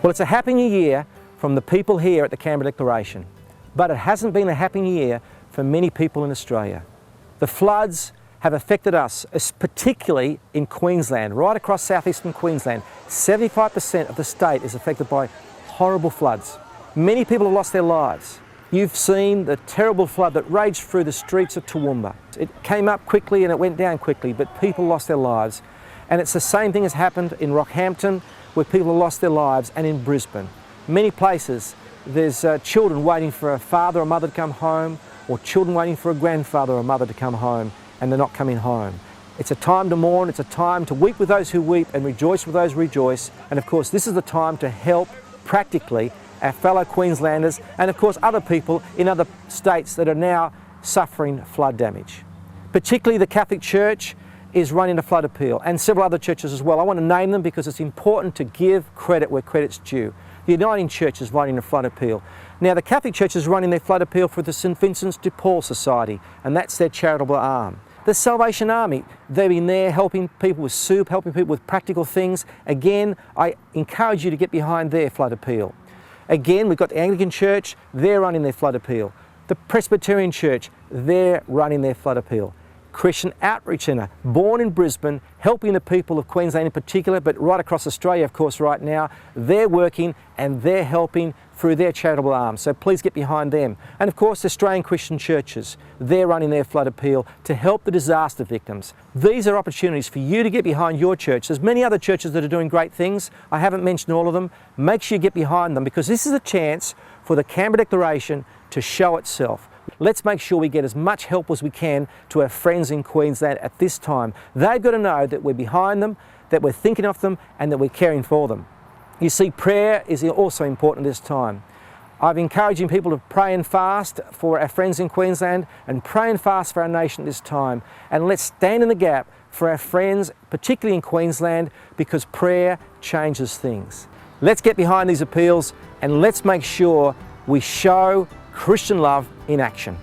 Well, it's a happy new year from the people here at the Canberra Declaration, but it hasn't been a happy new year for many people in Australia. The floods have affected us, particularly in Queensland, right across southeastern Queensland. 75% of the state is affected by horrible floods. Many people have lost their lives. You've seen the terrible flood that raged through the streets of Toowoomba. It came up quickly and it went down quickly, but people lost their lives. And it's the same thing has happened in Rockhampton, where people have lost their lives, and in Brisbane. Many places, there's children waiting for a father or mother to come home, or children waiting for a grandfather or mother to come home, and they're not coming home. It's a time to mourn, it's a time to weep with those who weep and rejoice with those who rejoice. And of course, this is the time to help practically our fellow Queenslanders and of course other people in other states that are now suffering flood damage. Particularly the Catholic Church is running a flood appeal, and several other churches as well. I want to name them because it's important to give credit where credit's due. The Uniting Church is running a flood appeal. Now the Catholic Church is running their flood appeal for the St Vincent de Paul Society, and that's their charitable arm. The Salvation Army, they've been there helping people with soup, helping people with practical things. Again, I encourage you to get behind their flood appeal. Again, we've got the Anglican Church, they're running their flood appeal. The Presbyterian Church, they're running their flood appeal. Christian Outreach Centre, born in Brisbane, helping the people of Queensland in particular, but right across Australia, of course, right now, they're working and they're helping through their charitable arms. So please get behind them. And of course, Australian Christian churches, they're running their flood appeal to help the disaster victims. These are opportunities for you to get behind your church. There's many other churches that are doing great things. I haven't mentioned all of them. Make sure you get behind them, because this is a chance for the Canberra Declaration to show itself. Let's make sure we get as much help as we can to our friends in Queensland at this time. They've got to know that we're behind them, that we're thinking of them, and that we're caring for them. You see, prayer is also important this time. I'm encouraging people to pray and fast for our friends in Queensland and pray and fast for our nation this time. And let's stand in the gap for our friends, particularly in Queensland, because prayer changes things. Let's get behind these appeals and let's make sure we show Christian love in action.